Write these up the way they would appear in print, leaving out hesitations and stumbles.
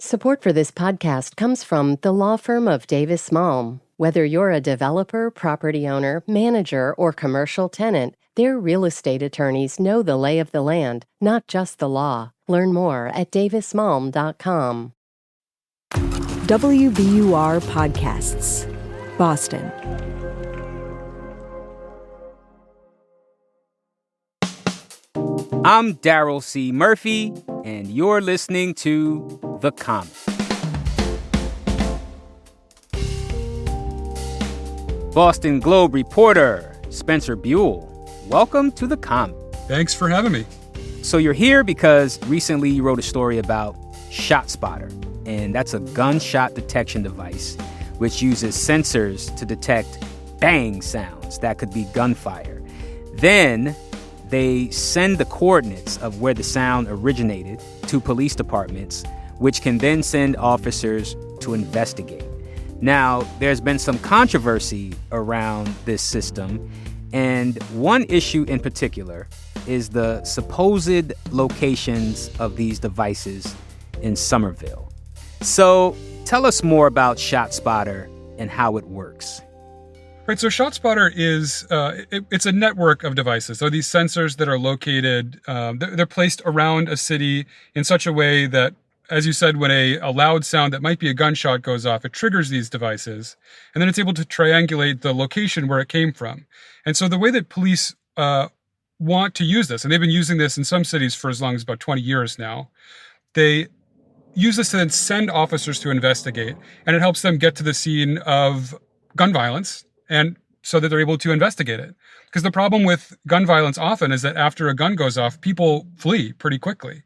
Support for this podcast comes from the law firm of Davis Malm. Whether you're a developer, property owner, manager, or commercial tenant, their real estate attorneys know the lay of the land, not just the law. Learn more at davismalm.com. WBUR Podcasts, Boston. I'm Daryl C. Murphy, and you're listening to The Comment. Boston Globe reporter Spencer Buell, welcome to The Comment. Thanks for having me. So you're here because recently you wrote a story about ShotSpotter, and that's a gunshot detection device which uses sensors to detect bang sounds that could be gunfire. Then they send the coordinates of where the sound originated to police departments, which can then send officers to investigate. Now, there's been some controversy around this system, and one issue in particular is the supposed locations of these devices in Somerville. So tell us more about ShotSpotter and how it works. Right, so ShotSpotter is it's a network of devices. So these sensors that are located, they're placed around a city in such a way that, as you said, when a loud sound that might be a gunshot goes off, it triggers these devices, and then it's able to triangulate the location where it came from. And so the way that police want to use this, and they've been using this in some cities for as long as about 20 years now, they use this to then send officers to investigate, and it helps them get to the scene of gun violence, and so that they're able to investigate it. Because the problem with gun violence often is that after a gun goes off, people flee pretty quickly.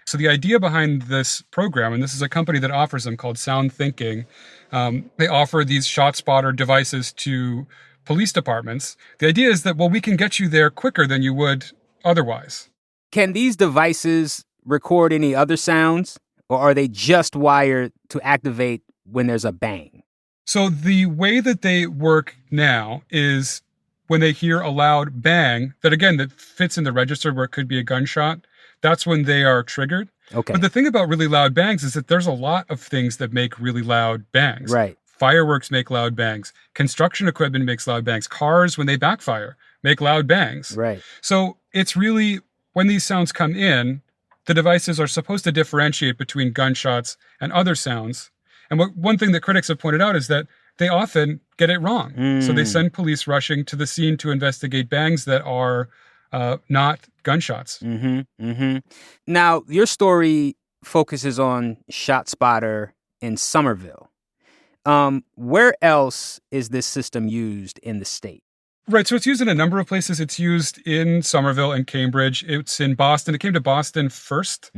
So the idea behind this program, and this is a company that offers them called Sound Thinking, they offer these ShotSpotter devices to police departments. The idea is that, well, we can get you there quicker than you would otherwise. Can these devices record any other sounds, or are they just wired to activate when there's a bang? So the way that they work now is when they hear a loud bang, that fits in the register where it could be a gunshot, that's when they are triggered. Okay. But the thing about really loud bangs is that there's a lot of things that make really loud bangs. Right. Fireworks make loud bangs. Construction equipment makes loud bangs. Cars, when they backfire, make loud bangs. Right. So it's really, when these sounds come in, the devices are supposed to differentiate between gunshots and other sounds. And one thing that critics have pointed out is that they often get it wrong. So they send police rushing to the scene to investigate bangs that are not gunshots. Now, your story focuses on ShotSpotter in Somerville. Where else is this system used in the state? Right, so it's used in a number of places. It's used in Somerville and Cambridge. It's in Boston. It came to Boston first.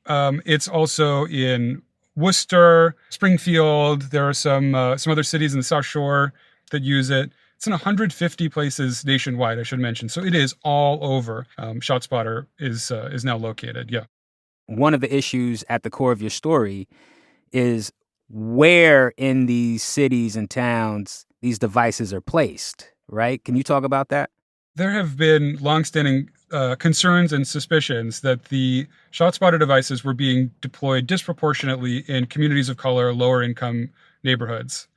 It's also in Worcester, Springfield. There are some other cities in the South Shore that use it. It's in 150 places nationwide, I should mention. So it is all over. ShotSpotter is now located, yeah. One of the issues at the core of your story is where in these cities and towns these devices are placed, right? Can you talk about that? There have been longstanding concerns and suspicions that the ShotSpotter devices were being deployed disproportionately in communities of color, lower income neighborhoods.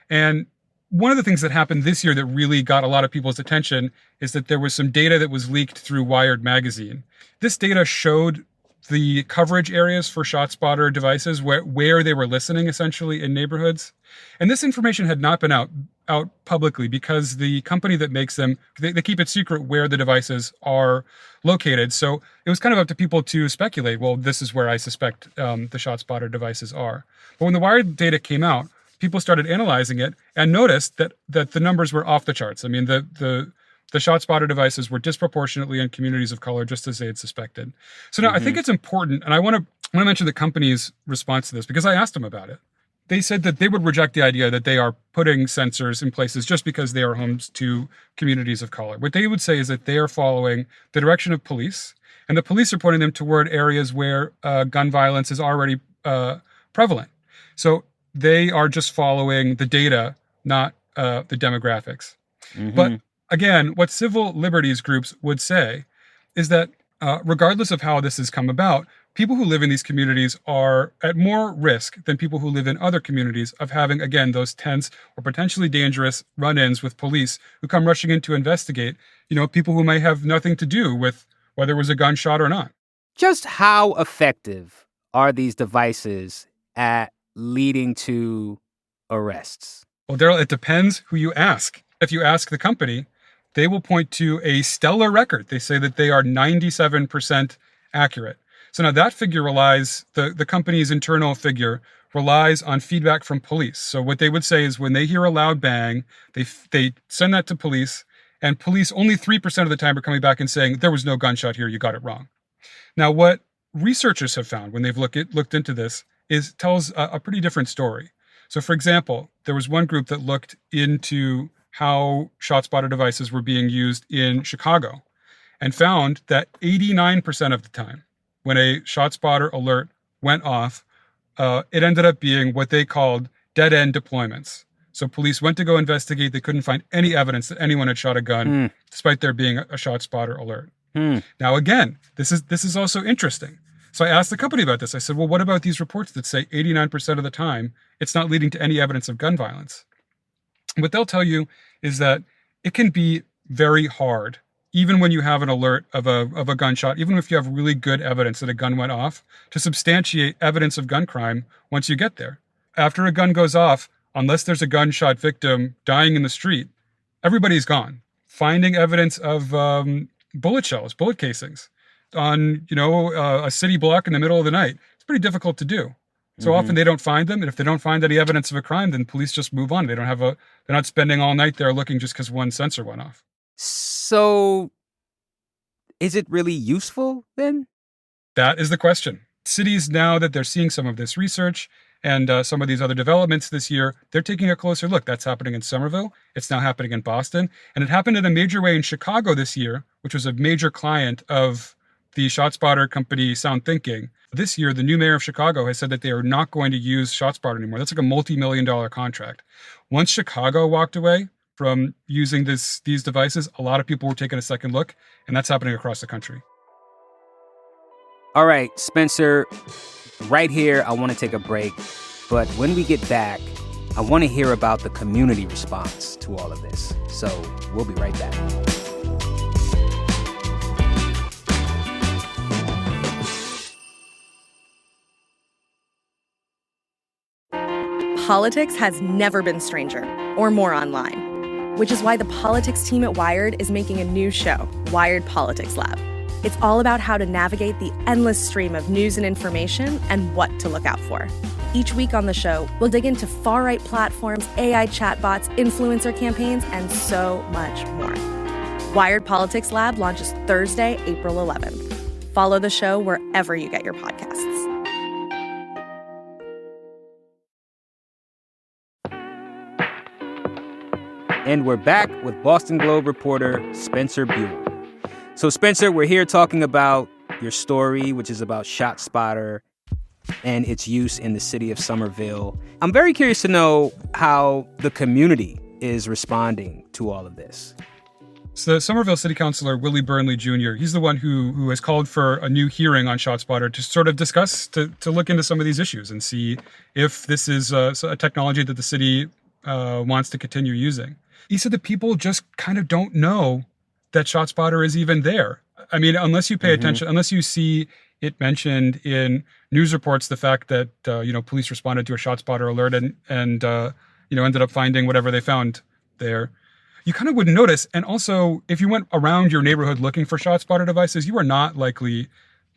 And one of the things that happened this year that really got a lot of people's attention is that there was some data that was leaked through Wired magazine. This data showed the coverage areas for ShotSpotter devices, where they were listening essentially in neighborhoods. And this information had not been out publicly because the company that makes them, they keep it secret where the devices are located. So it was kind of up to people to speculate, well, this is where I suspect the ShotSpotter devices are. But when the Wired data came out, people started analyzing it and noticed that the numbers were off the charts. I mean, the ShotSpotter devices were disproportionately in communities of color, just as they had suspected. So now I think it's important, and I want to mention the company's response to this because I asked them about it. They said that they would reject the idea that they are putting sensors in places just because they are homes to communities of color. What they would say is that they are following the direction of police, and the police are pointing them toward areas where gun violence is already prevalent. So they are just following the data, not the demographics. But again, what civil liberties groups would say is that regardless of how this has come about, people who live in these communities are at more risk than people who live in other communities of having, again, those tense or potentially dangerous run-ins with police who come rushing in to investigate, people who may have nothing to do with whether it was a gunshot or not. Just how effective are these devices at leading to arrests? Well, Daryl, it depends who you ask. If you ask the company, they will point to a stellar record. They say that they are 97% accurate. So now that figure relies, the company's internal figure relies on feedback from police. So what they would say is when they hear a loud bang, they send that to police, and police only 3% of the time are coming back and saying, there was no gunshot here, you got it wrong. Now, what researchers have found when they've looked into this tells a pretty different story. So for example, there was one group that looked into how shot spotter devices were being used in Chicago and found that 89% of the time, when a shot spotter alert went off, it ended up being what they called dead-end deployments. So police went to go investigate. They couldn't find any evidence that anyone had shot a gun, despite there being a shot spotter alert. Now, again, this is also interesting. So I asked the company about this. I said, well, what about these reports that say 89% of the time it's not leading to any evidence of gun violence? What they'll tell you is that it can be very hard, even when you have an alert of a gunshot, even if you have really good evidence that a gun went off, to substantiate evidence of gun crime once you get there. After a gun goes off, unless there's a gunshot victim dying in the street, everybody's gone. Finding evidence of bullet shells, bullet casings on, a city block in the middle of the night, it's pretty difficult to do. So often they don't find them. And if they don't find any evidence of a crime, then police just move on. They're not spending all night there looking just because one sensor went off. So is it really useful then? That is the question. Cities, now that they're seeing some of this research and some of these other developments this year, they're taking a closer look. That's happening in Somerville. It's now happening in Boston. And it happened in a major way in Chicago this year, which was a major client of the ShotSpotter company Sound Thinking. This year, the new mayor of Chicago has said that they are not going to use ShotSpotter anymore. That's like a multi-million-dollar contract. Once Chicago walked away from using these devices, a lot of people were taking a second look, and that's happening across the country. All right, Spencer, right here, I want to take a break. But when we get back, I want to hear about the community response to all of this. So we'll be right back. Politics has never been stranger or more online, which is why the politics team at Wired is making a new show, Wired Politics Lab. It's all about how to navigate the endless stream of news and information and what to look out for. Each week on the show, we'll dig into far-right platforms, AI chatbots, influencer campaigns, and so much more. Wired Politics Lab launches Thursday, April 11th. Follow the show wherever you get your podcasts. And we're back with Boston Globe reporter Spencer Buell. So, Spencer, we're here talking about your story, which is about ShotSpotter and its use in the city of Somerville. I'm very curious to know how the community is responding to all of this. So Somerville City Councilor Willie Burnley Jr., he's the one who has called for a new hearing on ShotSpotter to sort of discuss, to look into some of these issues and see if this is a technology that the city wants to continue using. He said that people just kind of don't know that ShotSpotter is even there. I mean, unless you pay attention, unless you see it mentioned in news reports, the fact that, police responded to a ShotSpotter alert and ended up finding whatever they found there, you kind of wouldn't notice. And also, if you went around your neighborhood looking for ShotSpotter devices, you are not likely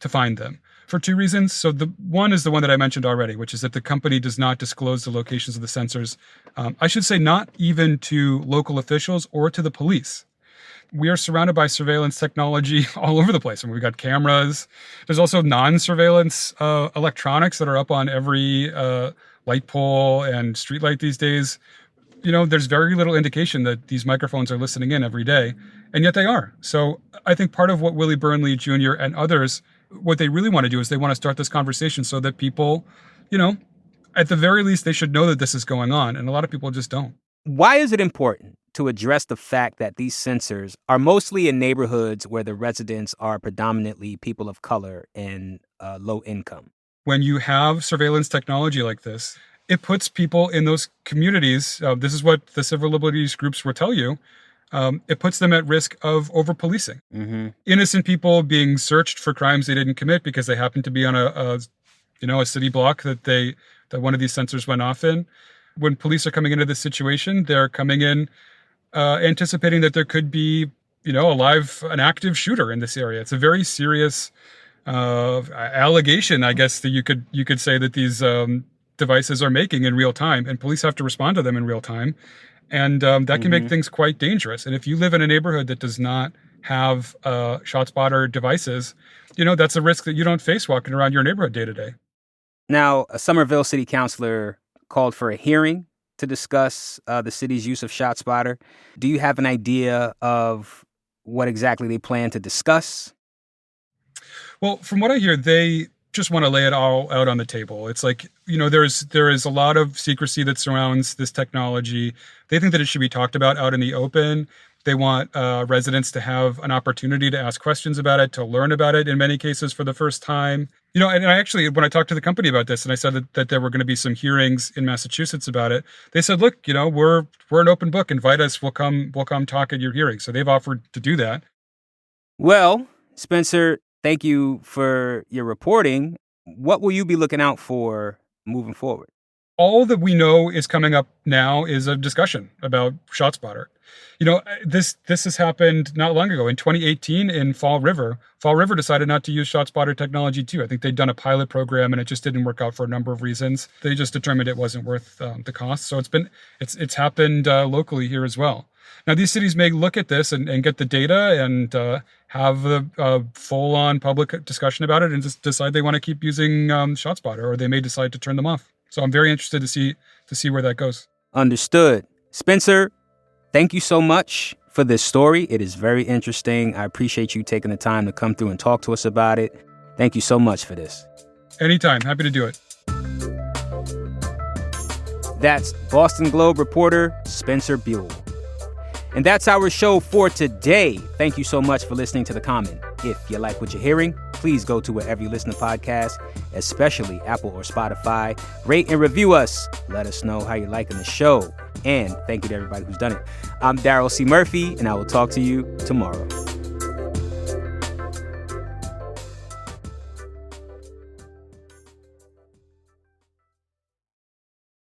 to find them for two reasons. So the one is the one that I mentioned already, which is that the company does not disclose the locations of the sensors. I should say not even to local officials or to the police. We are surrounded by surveillance technology all over the place. I mean, we've got cameras. There's also non-surveillance electronics that are up on every light pole and streetlight these days. There's very little indication that these microphones are listening in every day, and yet they are. So I think part of what Willie Burnley Jr. and others, what they really want to do is they want to start this conversation so that people, at the very least, they should know that this is going on. And a lot of people just don't. Why is it important to address the fact that these sensors are mostly in neighborhoods where the residents are predominantly people of color and low income. When you have surveillance technology like this, it puts people in those communities. This is what the civil liberties groups will tell you. It puts them at risk of over-policing. Mm-hmm. Innocent people being searched for crimes they didn't commit because they happened to be on a city block that one of these sensors went off in. When police are coming into this situation, they're coming in anticipating that there could be, an active shooter in this area. It's a very serious allegation, I guess, that you could say that these devices are making in real time, and police have to respond to them in real time. And that can make things quite dangerous. And if you live in a neighborhood that does not have ShotSpotter devices, that's a risk that you don't face walking around your neighborhood day to day. Now, a Somerville city councilor called for a hearing to discuss the city's use of ShotSpotter. Do you have an idea of what exactly they plan to discuss? Well, from what I hear, they just want to lay it all out on the table. It's like, there is a lot of secrecy that surrounds this technology. They think that it should be talked about out in the open. They want residents to have an opportunity to ask questions about it, to learn about it, in many cases for the first time. And I actually, when I talked to the company about this and I said that there were going to be some hearings in Massachusetts about it, they said, look, we're an open book. Invite us. We'll come talk at your hearing. So they've offered to do that. Well, Spencer, thank you for your reporting. What will you be looking out for moving forward? All that we know is coming up now is a discussion about ShotSpotter. This has happened not long ago. In 2018 in Fall River decided not to use ShotSpotter technology too. I think they'd done a pilot program and it just didn't work out for a number of reasons. They just determined it wasn't worth the cost. So it's happened locally here as well. Now, these cities may look at this and get the data and have a full-on public discussion about it and just decide they want to keep using ShotSpotter, or they may decide to turn them off. So I'm very interested to see where that goes. Understood. Spencer, thank you so much for this story. It is very interesting. I appreciate you taking the time to come through and talk to us about it. Thank you so much for this. Anytime. Happy to do it. That's Boston Globe reporter Spencer Buell. And that's our show for today. Thank you so much for listening to The Common. If you like what you're hearing, please go to wherever you listen to podcasts, especially Apple or Spotify. Rate and review us. Let us know how you're liking the show. And thank you to everybody who's done it. I'm Daryl C. Murphy, and I will talk to you tomorrow.